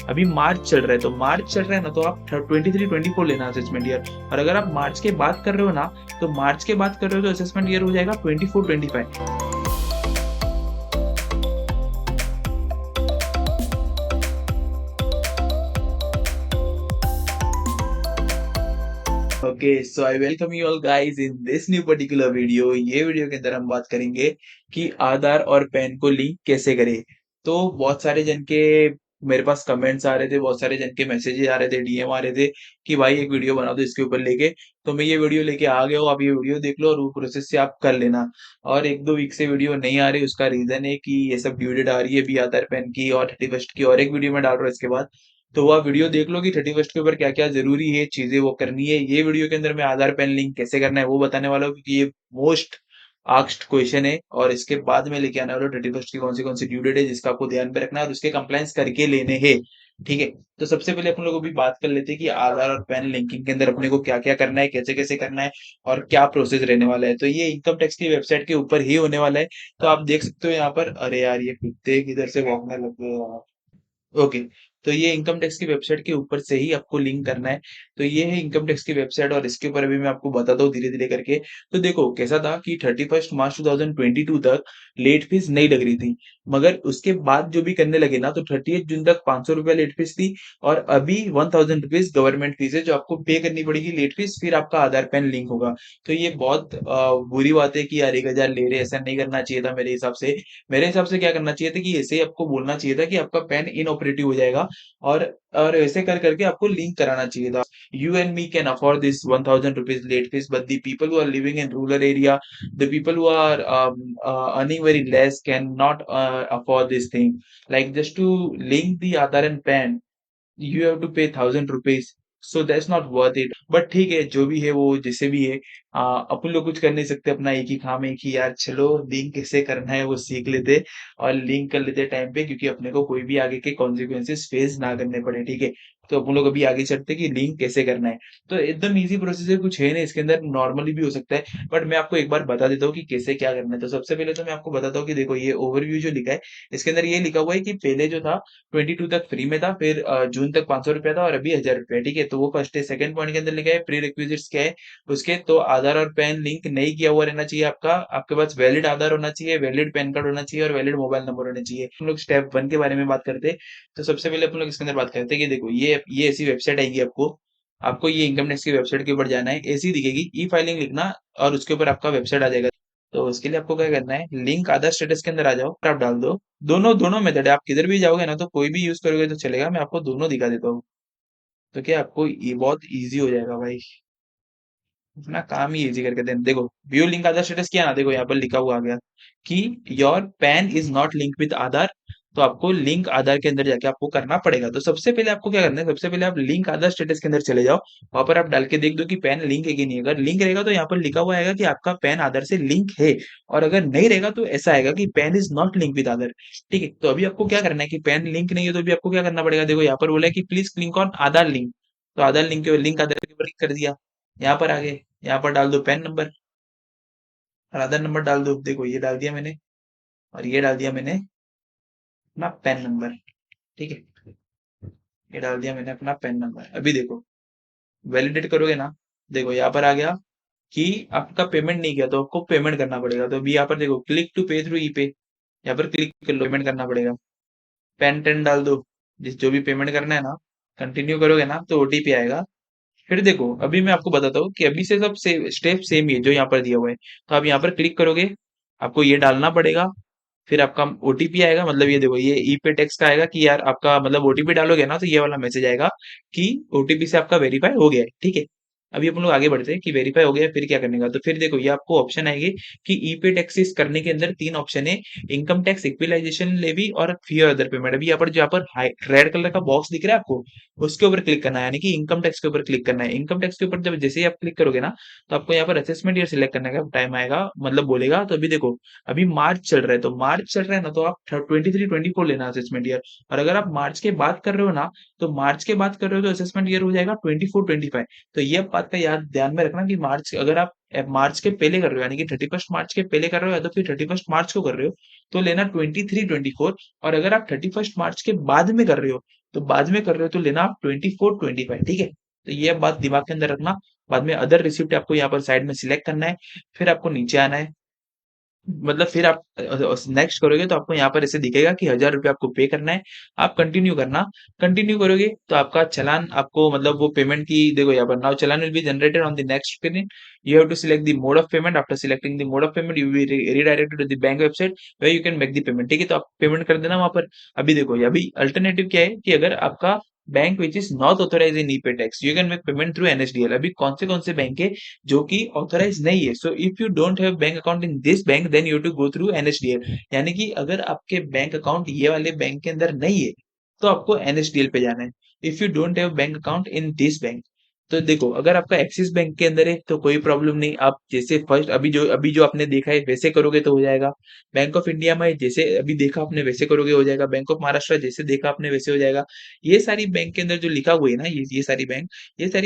अभी मार्च चल रहा है, तो मार्च चल रहा है ना, तो आप 23-24 लेना असेसमेंट ईयर। और अगर आप मार्च के बाद कर रहे हो ना, तो मार्च के बाद कर रहे हो तो असेसमेंट ईयर हो जाएगा 24-25। Okay, so I welcome you all guys in this new particular video. ये वीडियो के अंदर हम बात करेंगे कि आधार और पैन को लिंक कैसे करें। तो बहुत सारे जन के मेरे पास कमेंट्स आ रहे थे, बहुत सारे जन के मैसेजेस आ रहे थे, डीएम आ रहे थे कि भाई एक वीडियो बना दो इसके ऊपर लेके। तो मैं ये वीडियो लेके आ गया हूँ, आप ये वीडियो देख लो और वो प्रोसेस से आप कर लेना। और एक दो वीक से वीडियो नहीं आ रही, उसका रीजन है कि ये सब ड्यू डेट आ रही है अभी आधार पैन की और 31 की, और एक वीडियो में डाल रहा हूँ इसके बाद। तो वो आप वीडियो देख लो कि 31 के ऊपर क्या क्या जरूरी है चीजें वो करनी है। ये वीडियो के अंदर मैं आधार पैन लिंक कैसे करना है वो बताने वाला हूँ, क्योंकि ये मोस्ट आस्क्ड क्वेश्चन है। और इसके बाद में लेके आने वाला हूँ 31 की कौन सी ड्यू डेट है जिसका आपको ध्यान पे रखना है और उसके कंप्लायंस करके लेने हैं। ठीक है। तो सबसे पहले अपन लोग अभी बात कर लेते हैं कि आधार और पैन लिंकिंग के अंदर अपने को क्या क्या करना है, कैसे कैसे करना है और क्या प्रोसेस रहने वाला है। तो ये इनकम टैक्स की वेबसाइट के ऊपर ही होने वाला है। तो आप देख सकते हो यहाँ पर, अरे यार ये कुत्ते किधर से भौंकने लग गए यार। ओके। तो ये इनकम टैक्स की वेबसाइट के ऊपर से ही आपको लिंक करना है। तो ये है इनकम टैक्स की वेबसाइट और इसके ऊपर अभी मैं आपको बताता हूँ धीरे धीरे करके। तो देखो कैसा था कि 31 मार्च 2022 तक लेट फीस नहीं लग रही थी, मगर उसके बाद जो भी करने लगे ना, तो 30 जून तक 500 रुपया लेट फीस थी। और अभी 1000 रुपीज गवर्नमेंट फीस है जो आपको पे करनी पड़ेगी लेट फीस, फिर आपका आधार पैन लिंक होगा। तो ये बहुत बुरी बात है कि यार 1000 ले रहे, ऐसा नहीं करना चाहिए था मेरे हिसाब से। मेरे हिसाब से क्या करना चाहिए था कि ऐसे ही आपको बोलना चाहिए था कि आपका पैन इनऑपरेटिव हो जाएगा। और और ऐसे कर करके आपको लिंक कराना चाहिए था। You and me can afford this 1000 rupees late fees, but the people who are living in rural area, the people who are earning very less can not afford this thing. Like just to link the Aadhaar and PAN, you have to pay 1000 rupees. So that's not worth it. But ठीक है, जो भी है वो जैसे भी है। अपन लोग कुछ कर नहीं सकते, अपना एक ही काम है कि यार चलो लिंक कैसे करना है वो सीख लेते और लिंक कर लेते टाइम पे, क्योंकि अपने को कोई भी आगे के कॉन्सिक्वेंसेस फेस ना करने पड़े। ठीक है। तो अपन लोग अभी आगे चलते कि लिंक कैसे करना है। तो एकदम इजी प्रोसेस है, कुछ है नहीं इसके अंदर, नॉर्मली भी हो सकता है। बट मैं आपको एक बार बता देता हूँ कि कैसे क्या करना है। तो सबसे पहले तो मैं आपको बताता हूँ कि देखो ये ओवरव्यू जो लिखा है, इसके अंदर ये लिखा हुआ है कि पहले जो था 22 तक फ्री में था, फिर जून तक 500 रुपया था और अभी 1000 रुपया। ठीक है। तो वो फर्स्ट है। सेकंड पॉइंट के अंदर लिखा है प्री रिक्विजिट्स क्या है उसके, तो आधार और पैन लिंक नहीं किया हुआ रहना चाहिए आपका, आपके पास वैलिड आधार होना चाहिए, वैलिड पैन कार्ड होना चाहिए और वैलिड मोबाइल नंबर होना चाहिए। हम लोग स्टेप 1 के बारे में बात करते हैं। तो सबसे पहले अपन लोग इसके अंदर बात करते हैं कि देखो ये ऐसी वेबसाइट आएगी आपको। आपको ये इनकम टैक्स की वेबसाइट के ऊपर जाना है, ऐसी दिखेगी, ई फाइलिंग लिखना और उसके ऊपर आपका वेबसाइट आ जाएगा। तो उसके लिए आपको क्या करना है, लिंक आधार स्टेटस के अंदर आ जाओ और आप डाल दो। दोनों दोनों मेथड है, आप किधर भी जाओगे ना तो कोई भी यूज करोगे तो चलेगा, मैं आपको दोनों दिखा देता हूँ। तो क्या आपको ये बहुत इजी हो जाएगा भाई, अपना काम ही इजी करके देना। देखो व्यू लिंक आधार स्टेटस किया ना, देखो यहाँ पर लिखा हुआ आ गया कि your PAN is not link with Aadhaar. तो आपको लिंक आधार के अंदर जाके आपको करना पड़ेगा। तो सबसे पहले आपको क्या करना है, सबसे पहले आप लिंक आधार स्टेटस के अंदर चले जाओ। वहां पर आप डाल के देख दो कि पैन लिंक है कि नहीं। अगर लिंक रहेगा तो यहाँ पर लिखा हुआ आएगा कि आपका पैन आधार से लिंक है, और अगर नहीं रहेगा तो ऐसा आएगा कि PAN is not link with Aadhaar. ठीक है। तो अभी आपको क्या करना है कि पैन लिंक नहीं है तो अभी आपको क्या करना पड़ेगा, देखो यहाँ पर बोला है कि please click on Aadhaar link. तो आधार लिंक के लिंक आधार के ऊपर क्लिक कर दिया। यहाँ पर आगे, यहाँ पर डाल दो पैन नंबर और आधार नंबर डाल दो। देखो ये डाल दिया मैंने और ये डाल दिया मैंने अपना पैन नंबर। ठीक है। ये डाल दिया मैंने अपना पैन नंबर। अभी देखो वैलिडेट करोगे ना, देखो यहाँ पर आ गया कि आपका पेमेंट नहीं किया तो आपको पेमेंट करना पड़ेगा। तो अभी यहाँ पर देखो क्लिक टू पे थ्रू ई पे, यहाँ पर क्लिक कर लो, पेमेंट करना पड़ेगा। पैन टेन डाल दो, जिस जो भी पेमेंट करना है ना, कंटिन्यू करोगे ना तो ओटीपी आएगा। फिर देखो अभी मैं आपको बताता हूँ कि अभी से सब स्टेप सेम ही है जो यहाँ पर दिया हुआ है। तो आप यहाँ पर क्लिक करोगे, आपको ये डालना पड़ेगा। फिर आपका ओटीपी आएगा, मतलब ये देखो ये ई पे टेक्स्ट का आएगा कि यार आपका मतलब ओटीपी डालोगे ना तो ये वाला मैसेज आएगा कि ओटीपी से आपका वेरीफाई हो गया है। ठीक है। अभी अपन लोग आगे बढ़ते हैं कि वेरीफाई हो गया फिर क्या करने का। तो फिर देखो ये आपको ऑप्शन आएंगे कि ई पे टैक्सेस करने के अंदर तीन ऑप्शन है, इनकम टैक्स, इक्विलाइजेशन लेवी और फियर अदर पेमेंट। अभी यहाँ पर रेड कलर का बॉक्स दिख रहा है आपको, उसके ऊपर क्लिक करना है, यानी कि इनकम टैक्स के ऊपर क्लिक करना है। इनकम टैक्स के ऊपर जब जैसे ही आप क्लिक करोगे ना, तो आपको यहाँ पर असेसमेंट ईयर सिलेक्ट करने का टाइम आएगा, मतलब बोलेगा। तो अभी देखो अभी मार्च चल रहा है, तो मार्च चल रहा है ना, तो आप 23-24 लेना असेसमेंट ईयर। और अगर आप मार्च के बाद कर रहे हो ना, तो मार्च के बाद कर रहे हो तो असेसमेंट ईयर हो जाएगा 24-25। तो ये बात का याद ध्यान में रखना कि मार्च, अगर आप मार्च के पहले कर रहे हो यानी कि 31 मार्च के पहले कर रहे हो या तो फिर 31 मार्च को कर रहे हो, तो लेना 23-24। और अगर आप 31 मार्च के बाद में कर रहे हो तो बाद में कर रहे हो तो लेना आप 24-25, ठीक है? तो ये बात दिमाग के अंदर रखना। बाद में अदर रिसिप्ट आपको यहाँ पर साइड में सिलेक्ट करना है, फिर आपको नीचे आना है, मतलब फिर आप नेक्स्ट करोगे तो आपको यहाँ पर ऐसे दिखेगा कि 1000 रुपये आपको पे करना है। आप कंटिन्यू करना, कंटिन्यू करोगे तो आपका चालान आपको मतलब वो पेमेंट की देखो यहाँ पर now challan will be generated on the next screen. You have to select the mode of payment. After selecting the mode of payment you will be redirected to the bank website where you can make the payment, ठीक है? तो आप payment कर देना वहां पर। अभी देखो अभी अल्टरनेटिव क्या है कि अगर आपका bank which is not authorise in e pay tax you can make payment through NSDL. अभी कौन से बैंक है जो कि ऑथराइज नहीं है? So if you don't have bank account in this bank then you to go through NSDL. यानी कि अगर आपके बैंक अकाउंट ये वाले बैंक के अंदर नहीं है तो आपको एनएसडीएल पे जाना है। If you don't have bank account in this bank, तो देखो अगर आपका एक्सिस बैंक के अंदर है तो कोई प्रॉब्लम नहीं, आप जैसे फर्स्ट अभी जो आपने देखा है वैसे करोगे तो हो जाएगा। बैंक ऑफ इंडिया में जैसे अभी देखा आपने वैसे करोगे हो जाएगा। बैंक ऑफ महाराष्ट्र जैसे देखा आपने वैसे हो जाएगा। ये सारी बैंक के अंदर जो लिखा हुआ है ना, ये सारी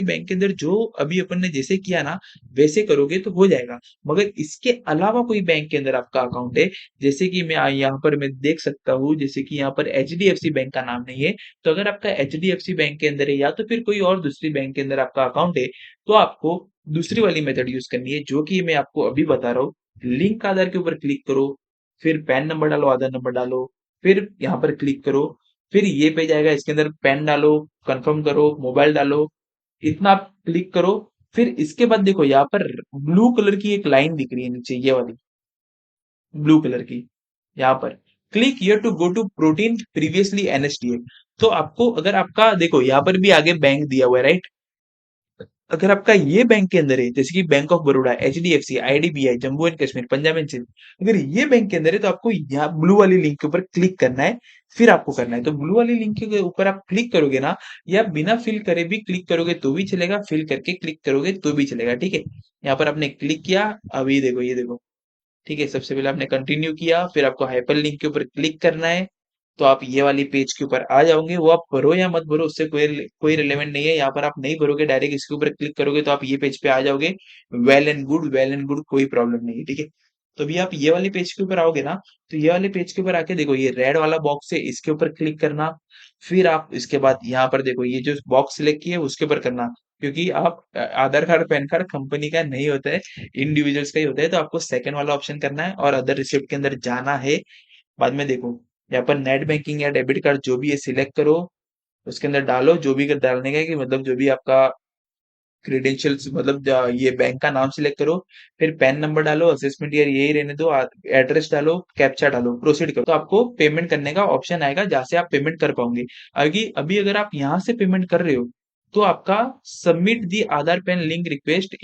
बैंक के अंदर जो अभी अपन ने जैसे किया ना वैसे करोगे तो हो जाएगा। मगर इसके अलावा कोई बैंक के अंदर आपका अकाउंट है, जैसे कि यहाँ पर मैं देख सकता हूँ, जैसे कि यहाँ पर एचडीएफसी बैंक का नाम नहीं है, तो अगर आपका एचडीएफसी बैंक के अंदर है या तो फिर कोई और दूसरी बैंक के अंदर आपका अकाउंट है तो आपको दूसरी वाली मेथड यूज करनी है जो कि मैं आपको अभी बता रहा हूँ। लिंक आधार के ऊपर क्लिक करो, फिर पैन नंबर डालो, आधार नंबर डालो, फिर यहाँ पर क्लिक करो, फिर ये पेज आएगा, इसके अंदर पैन डालो, कंफर्म करो, मोबाइल डालो, इतना आप क्लिक करो। फिर इसके बाद देखो यहाँ पर ब्लू कलर की एक लाइन दिख रही है नीचे, ये वाली ब्लू कलर की, यहाँ पर click here to go to Protean previously NSDL. तो आपको अगर आपका देखो यहाँ पर भी आगे बैंक दिया हुआ है, राइट? अगर आपका ये बैंक के अंदर है जैसे कि bank of Baroda, HDFC, IDBI, Jammu and Kashmir, Punjab and Sindh, अगर ये बैंक के अंदर है तो आपको यहाँ ब्लू वाली लिंक के ऊपर क्लिक करना है। फिर आपको करना है तो ब्लू वाली लिंक के ऊपर आप क्लिक करोगे ना, या बिना फिल करे भी क्लिक करोगे तो भी चलेगा, फिल करके क्लिक करोगे तो भी चलेगा, ठीक है? यहाँ पर आपने क्लिक किया, अभी देखो ये देखो, ठीक है? सबसे पहले आपने कंटिन्यू किया, फिर आपको हाइपर लिंक के ऊपर क्लिक करना है, तो आप ये वाली पेज के ऊपर आ जाओगे। वो आप भरो या मत भरो उससे कोई रिलेवेंट नहीं है। यहाँ पर आप नहीं भरोगे, डायरेक्ट इसके ऊपर क्लिक करोगे तो आप ये पेज पे आ जाओगे। Well and good, well and good, कोई प्रॉब्लम नहीं है, ठीक है? तो अभी आप ये वाले पेज के ऊपर आओगे ना, तो ये वाले पेज के ऊपर आके देखो ये रेड वाला बॉक्स है, इसके ऊपर क्लिक करना। फिर आप इसके बाद यहाँ पर देखो ये जो बॉक्स सिलेक्ट किया है उसके ऊपर करना, क्योंकि आप आधार कार्ड पैन कार्ड कंपनी का नहीं होता है, इंडिविजुअल्स का ही होता है। तो आपको सेकंड वाला ऑप्शन करना है और अदर रिसिप्ट के अंदर जाना है। बाद में देखो यहाँ पर नेट बैंकिंग या डेबिट कार्ड जो भी है सिलेक्ट करो, उसके अंदर डालो जो भी डालने का है, कि मतलब जो भी आपका क्रेडेंशियल्स, मतलब ये बैंक का नाम सिलेक्ट करो, फिर पैन नंबर डालो, असेसमेंट ईयर यही रहने दो, एड्रेस डालो, कैप्चा डालो, प्रोसीड करो, तो आपको पेमेंट करने का ऑप्शन आएगा जहां से आप पेमेंट कर पाओगे। अभी अभी अगर आप यहाँ से पेमेंट कर रहे हो तो आपका submit the Aadhaar PAN link request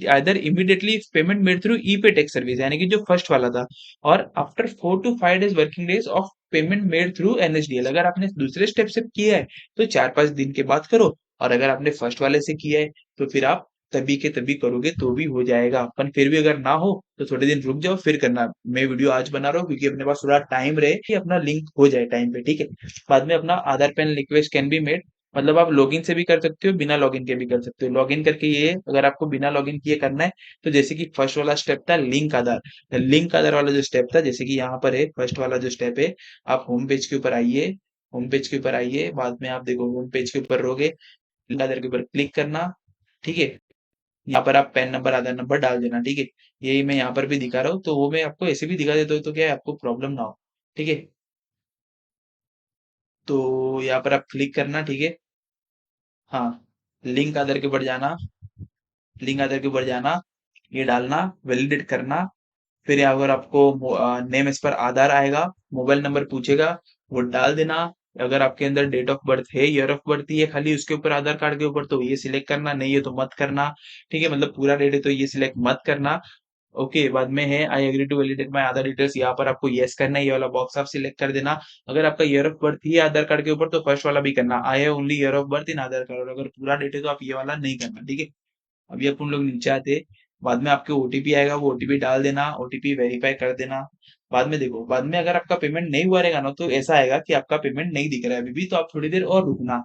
either immediately payment made through e pay tax service, यानी कि जो फर्स्ट वाला था, और after 4 to 5 days working days of payment made through NSDL. अगर आपने दूसरे स्टेप से किया है तो 4-5 दिन के बाद करो, और अगर आपने फर्स्ट वाले से किया है तो फिर आप तभी के तभी करोगे तो भी हो जाएगा। अपन फिर भी अगर ना हो तो थोड़े दिन रुक जाओ फिर करना। मैं वीडियो आज बना रहा हूँ क्योंकि अपने पास थोड़ा टाइम रहे कि अपना लिंक हो जाए टाइम पे, ठीक है? बाद में अपना Aadhaar PAN request can be made, मतलब आप लॉगिन से भी कर सकते हो, बिना लॉगिन के भी कर सकते हो। लॉगिन करके ये अगर आपको बिना लॉगिन किए करना है तो जैसे कि फर्स्ट वाला स्टेप था लिंक आधार, लिंक आधार वाला जो स्टेप था जैसे कि यहाँ पर है फर्स्ट वाला जो स्टेप है, आप होम पेज के ऊपर आइए, होम पेज के ऊपर आइए, बाद में आप देखो होम पेज के ऊपर रहोगे, लिंक आधार के ऊपर क्लिक करना, ठीक है? यहाँ पर आप पैन नंबर आधार नंबर डाल देना, ठीक है? यही मैं यहाँ पर भी दिखा रहा हूँ, तो वो मैं आपको ऐसे भी दिखा देता हूँ तो क्या है आपको प्रॉब्लम ना हो, ठीक है? तो यहाँ पर आप क्लिक करना, ठीक है? हाँ, लिंक आधार के ऊपर जाना, लिंक आधार के ऊपर जाना, ये डालना, वैलिडेट करना, फिर यहाँ पर आपको नेम एज पर आधार आएगा, मोबाइल नंबर पूछेगा, वो डाल देना। अगर आपके अंदर डेट ऑफ बर्थ है, ईयर ऑफ बर्थ ही है खाली उसके ऊपर आधार कार्ड के ऊपर तो ये सिलेक्ट करना, नहीं है तो मत करना, ठीक है? मतलब पूरा डेट है तो ये सिलेक्ट मत करना। ओके, बाद में है I agree to validate my Aadhaar details, यहाँ पर आपको यस करना है, ये वाला बॉक्स आप सिलेक्ट कर देना। अगर आपका ईयर ऑफ बर्थ ही है आधार कार्ड के ऊपर तो फर्स्ट वाला भी करना, I have only year of birth in Aadhaar card, और अगर पूरा डेट है तो आप ये वाला नहीं करना, ठीक है? अभी अपन लोग नीचे आते, बाद में आपके ओटीपी आएगा, वो ओटीपी डाल देना, ओटीपी वेरीफाई कर देना। बाद में देखो, बाद में अगर आपका पेमेंट नहीं हुआ रहेगा ना तो ऐसा आएगा कि आपका पेमेंट नहीं दिख रहा है अभी भी, तो आप थोड़ी देर और रुकना,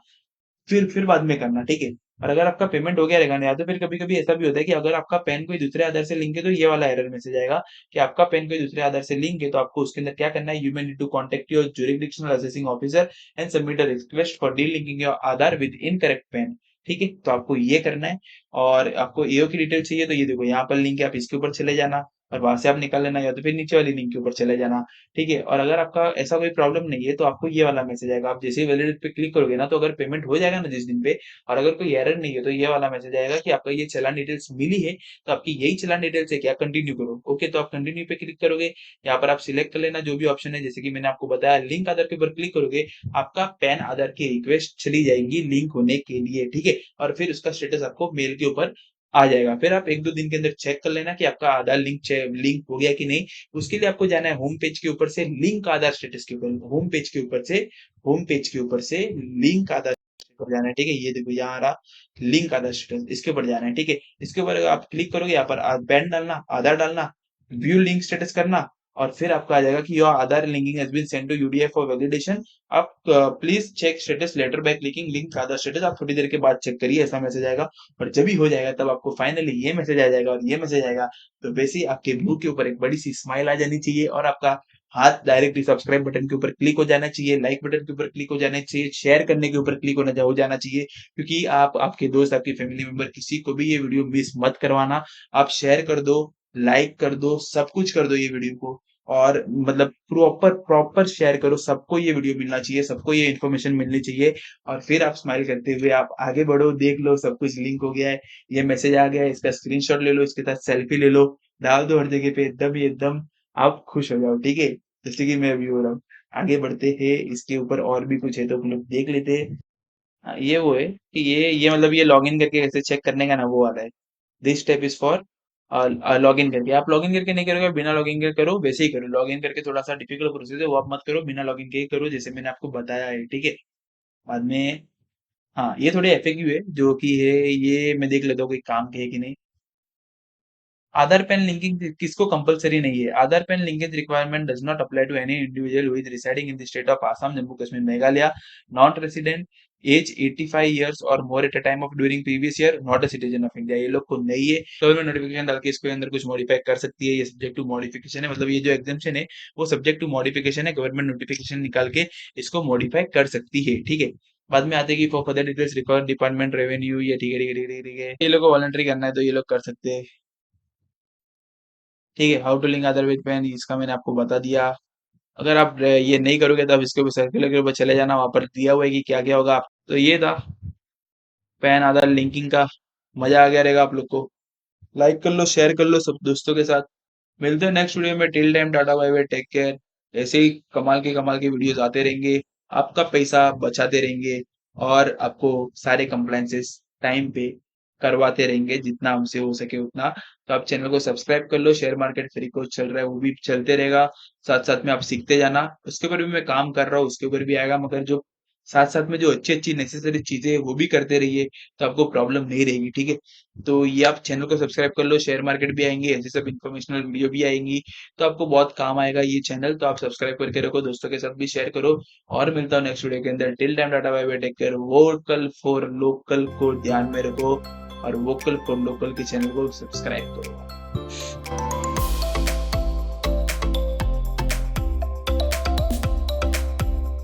फिर बाद में करना, ठीक है? और अगर आपका पेमेंट हो गया रहेगा ना, या तो फिर कभी-कभी ऐसा भी होता है कि अगर आपका पैन कोई दूसरे आधार से लिंक है, तो ये वाला एरर मैसेज आएगा कि आपका पैन कोई दूसरे आधार से लिंक है, तो आपको उसके अंदर क्या करना है, you may need to contact your jurisdictional assessing officer and submit a request for delinking your Aadhaar with incorrect PAN. ठीक है? तो आपको ये करना है। और आपको एओ की डिटेल चाहिए, तो ये देखो यहाँ पर लिंक है, आप इसके ऊपर चले जाना और वहां से आप निकाल लेना, या तो फिर नीचे वाली लिंक के ऊपर चले जाना। ठीक है? और अगर आपका ऐसा कोई प्रॉब्लम नहीं है, तो आपको ये वाला मैसेज आएगा। आप जैसे ही वैलिडेट पे क्लिक करोगे ना, तो अगर पेमेंट हो जाएगा ना जिस दिन पे, और अगर कोई एरर नहीं है, तो ये वाला मैसेज आएगा कि आपका ये चालान डिटेल्स मिली है, तो आपकी यही चालान डिटेल्स है क्या, कंटिन्यू करो। ओके, तो आप कंटिन्यू पे क्लिक करोगे। यहाँ पर आप सिलेक्ट कर लेना जो भी ऑप्शन है, जैसे कि मैंने आपको बताया लिंक आधार के ऊपर क्लिक करोगे, आपका पैन आधार की रिक्वेस्ट चली जाएगी लिंक होने के लिए। ठीक है? और फिर उसका स्टेटस आपको मेल के ऊपर आ जाएगा। फिर आप 1-2 दिन के अंदर चेक कर लेना कि आपका आधार लिंक हो गया कि नहीं। उसके लिए आपको जाना है होम पेज के ऊपर से लिंक आधार स्टेटस के ऊपर, होम पेज के ऊपर से लिंक आधार पर जाना है। ठीक है? ये देखो यहाँ आ रहा लिंक आधार स्टेटस, इसके ऊपर जाना है। ठीक है? इसके ऊपर आप क्लिक करोगे, यहाँ पर पैन डालना, आधार डालना, व्यू लिंक स्टेटस करना, और फिर आपको आ जाएगा कि your Aadhaar linking has been send to UDF for validation. आप please check status letter by clicking link Aadhaar status. आप थोड़ी देर के बाद चेक करिए, ऐसा मैसेज आएगा। और जब भी हो जाएगा, तब आपको फाइनली ये मैसेज आ जाएगा, और ये मैसेज आएगा तो वैसे ही आपके मुंह के ऊपर एक बड़ी सी स्माइल आ जानी चाहिए, और आपका हाथ डायरेक्टली सब्सक्राइब बटन के ऊपर क्लिक हो जाना चाहिए, लाइक बटन के ऊपर क्लिक हो जाना चाहिए, शेयर करने के ऊपर क्लिक हो जाना चाहिए। क्योंकि आप, आपके दोस्त, आपकी फैमिली मेंबर, किसी को भी ये वीडियो मिस मत करवाना। आप शेयर कर दो, लाइक कर दो, सब कुछ कर दो ये वीडियो को। और मतलब प्रॉपर प्रॉपर शेयर करो, सबको ये वीडियो मिलना चाहिए, सबको ये इन्फॉर्मेशन मिलनी चाहिए। और फिर आप स्माइल करते हुए आप आगे बढ़ो, देख लो सब कुछ लिंक हो गया है, ये मैसेज आ गया है, इसका स्क्रीनशॉट ले लो, इसके साथ सेल्फी ले लो, डाल दो हर जगह पे, एकदम एकदम आप खुश हो जाओ। ठीक है? जैसे कि मैं अभी हो रहा हूँ। आगे बढ़ते हैं, इसके ऊपर और भी कुछ है तो हम लोग देख लेते हैं। हाँ, ये वो है कि ये मतलब ये लॉगिन करके कैसे चेक करने का ना, वो वाला है। This step is for login करके। आप लॉगिन करके नहीं करोगे, बिना लॉगिन के करो, वैसे ही करो। लॉगिन करके थोड़ा सा डिफिकल्ट प्रोसेस है, वो आप मत करो, बिना लॉगिन के ही करो, जैसे मैंने आपको बताया है। ठीक है? बाद में हाँ, ये थोड़े एफएक्यू है जो कि है, ये मैं देख लेता हूँ कोई काम के है कि नहीं। आधार पैन लिंकिंग किसको कंपलसरी नहीं है। Aadhaar PAN linkage requirement does not apply to any individual who is residing in the state of Assam, Jammu Kashmir, Meghalaya, not resident, as 85 years और more at a time of during previous year, not a citizen of India. ये लोग को नहीं है। Government notification डाल के इसके अंदर कुछ मॉडिफाई कर सकती है, ये सब्जेक्ट टू मॉडिफिकेशन है। मतलब ये जो एग्जाम्पशन है वो सब्जेक्ट टू मॉडिफिकेशन है, गवर्नमेंट नोटिफिकेशन निकाल के इसको मॉडिफाई कर सकती है। ठीक है? बाद में आते हैं कि for further details record department revenue, ये ठीक है, ठीक है, ठीक है, ठीक है। ये लोग को वॉलंटरी करना है, तो ये लोग कर सकते हैं। ठीक है? How to link Aadhaar with PAN, इसका मैंने आपको बता दिया। अगर आप ये नहीं करोगे, तो आप इसके ऊपर सर्कुलर के ऊपर चले जाना, वहां पर दिया हुआ है कि क्या क्या होगा। तो ये था पैन आधार लिंकिंग का। मजा आ गया रहेगा आप लोग को। लाइक कर लो, शेयर कर लो सब दोस्तों के साथ। मिलते हैं नेक्स्ट वीडियो में। Till time ta-ta bye bye, take care. ऐसे ही कमाल के वीडियोस आते रहेंगे, आपका पैसा बचाते रहेंगे, और आपको सारे कंप्लायंसेस टाइम पे करवाते रहेंगे, जितना हमसे हो सके उतना। तो आप चैनल को सब्सक्राइब कर लो। शेयर मार्केट फ्री कोर्स चल रहा है, वो भी चलते रहेगा। साथ साथ में आप सीखते जाना, उसके ऊपर भी मैं काम कर रहा हूँ, उसके ऊपर भी आएगा। मगर जो साथ साथ में जो अच्छी अच्छी नेसेसरी चीजें हैं, वो भी करते रहिए, तो आपको प्रॉब्लम नहीं रहेगी। ठीक है? तो ये आप चैनल को सब्सक्राइब कर लो, शेयर मार्केट भी आएंगे, ऐसे सब इन्फॉर्मेशनल वीडियो भी आएंगी, तो आपको बहुत काम आएगा ये चैनल। तो आप सब्सक्राइब करके रखो, दोस्तों के साथ भी शेयर करो। और मिलता हूँ नेक्स्ट वीडियो के अंदर। Till time ta-ta bye bye, take care. Vocal for local को ध्यान में रखो, और वोकल फॉर लोकल के चैनल को सब्सक्राइब करो।